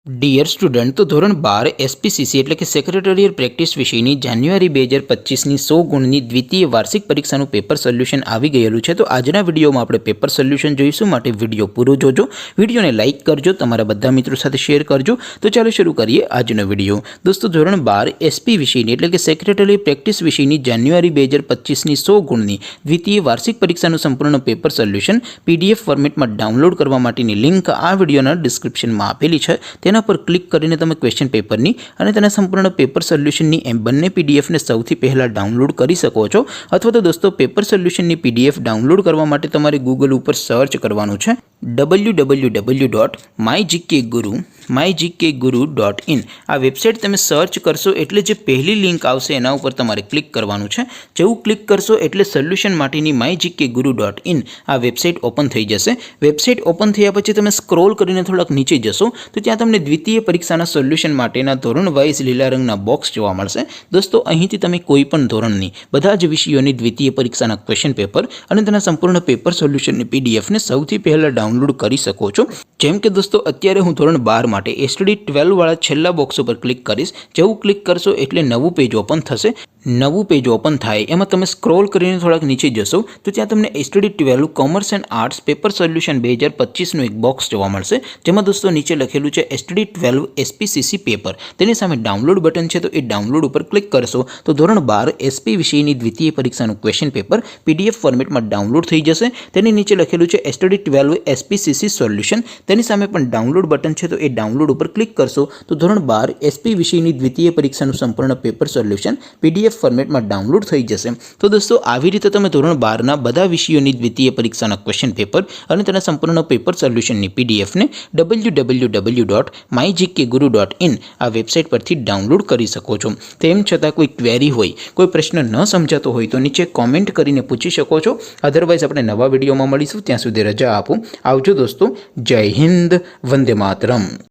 Dear student, તો ધોરણ 12 SPCC એટલે કે સેક્રેટરીયલ પ્રેક્ટિસ વિષયની જાન્યુઆરી 2025ની 100 ગુણની દ્વિતીય વાર્ષિક પરીક્ષાનું પેપર સોલ્યુશન આવી ગયેલું છે। તો આજના વિડીયોમાં આપણે પેપર સોલ્યુશન જોઈશું, માટે વિડીયો પૂરો જોજો, વિડીયોને લાઇક કરજો, તમારા બધા મિત્રો સાથે શેર કરજો। તો ચાલો શરૂ કરીએ આજનો વિડીયો। દોસ્તો, ધોરણ 12 એસપી વિષયની એટલે કે સેક્રેટરીયલ પ્રેક્ટિસ વિષયની જાન્યુઆરી 2025ની 100 ગુણની દ્વિતીય વાર્ષિક પરીક્ષાનું સંપૂર્ણ પેપર સોલ્યુશન પીડીએફ ફોર્મેટમાં ડાઉનલોડ કરવા માટેની લિંક આ વિડીયોના ડિસ્ક્રિપ્શનમાં આપેલી છે। તેના પર ક્લિક કરીને તમે ક્વેશ્ચન પેપરની અને તેના સંપૂર્ણ પેપર સોલ્યુશનની એમ બંને પીડીએફને સૌથી પહેલાં ડાઉનલોડ કરી શકો છો। અથવા તો દોસ્તો, પેપર સોલ્યુશનની પીડીએફ ડાઉનલોડ કરવા માટે તમારે ગૂગલ ઉપર સર્ચ કરવાનું છે www.mygkguru.in। આ વેબસાઇટ તમે સર્ચ કરશો એટલે જે પહેલી લિંક આવશે એના ઉપર તમારે ક્લિક કરવાનું છે। જેવું ક્લિક કરશો એટલે સોલ્યુશન માટેની mygkguru.in આ વેબસાઇટ ઓપન થઈ જશે। વેબસાઇટ ઓપન થયા પછી તમે સ્ક્રોલ કરીને થોડાક નીચે જશો તો ત્યાં તમને દ્વિતીય પરીક્ષાના સોલ્યુશન માટેના ધોરણ વાઇઝ લીલા રંગના બોક્સ જોવા મળશે। દોસ્તો, અહીંથી તમે કોઈ પણ ધોરણની બધા જ વિષયોની દ્વિતીય પરીક્ષાના ક્વેશ્ચન પેપર અને તેના સંપૂર્ણ પેપર સોલ્યુશનની પીડીએફને સૌથી પહેલાં ડાઉનલોડ કરી શકો છો। જેમ કે દોસ્તો, અત્યારે હું ધોરણ 12 માટે એસટીડી 12 વાળા છેલ્લા બોક્સ ઉપર ક્લિક કરીશ। જેવું ક્લિક કરશો એટલે નવું પેજ ઓપન થશે। નવું પેજ ઓપન થાય એમાં તમે સ્ક્રોલ કરીને થોડાક નીચે જશો તો ત્યાં તમને STD 12 commerce and arts paper solution 2025નું એક બોક્સ જોવા મળશે, જેમાં દોસ્તો નીચે લખેલું છે એસટીડી 12 એસપીસીસી પેપર। તેની સામે ડાઉનલોડ બટન છે, તો એ ડાઉનલોડ ઉપર ક્લિક કરશો તો ધોરણ 12 એસપી વિષયની દ્વિતીય પરીક્ષાનું ક્વેશ્ચન પેપર પીડીએફ ફોર્મેટમાં ડાઉનલોડ થઈ જશે। તેની નીચે લખેલું છે એસટીડી 12 એસપીસીસી સોલ્યુશન, તેની સામે પણ ડાઉનલોડ બટન છે, તો એ ડાઉનલોડ ઉપર ક્લિક કરશો તો ધોરણ 12 એસપી વિષયની દ્વિતીય પરીક્ષાનું સંપૂર્ણ પેપર સોલ્યુશન પીડીએફ ફોર્મેટમાં ડાઉનલોડ થઈ જશે। તો દોસ્તો, આવી રીતે તમે ધોરણ 12ના બધા વિષયોની દ્વિતીય પરીક્ષાના ક્વેશ્ચન પેપર અને તેના સંપૂર્ણ પેપર સોલ્યુશનની પીડીએફને www.mygkguru.in આ વેબસાઇટ પરથી ડાઉનલોડ કરી શકો છો। તેમ છતાં કોઈ ક્વેરી હોય, કોઈ પ્રશ્ન ન સમજાતો હોય તો નીચે કોમેન્ટ કરીને પૂછી શકો છો। અધરવાઇઝ આપણે નવા વિડીયોમાં મળીશું, ત્યાં સુધી રજા આપો। આવજો દોસ્તો, જય હિન્દ, વંદે માતરમ।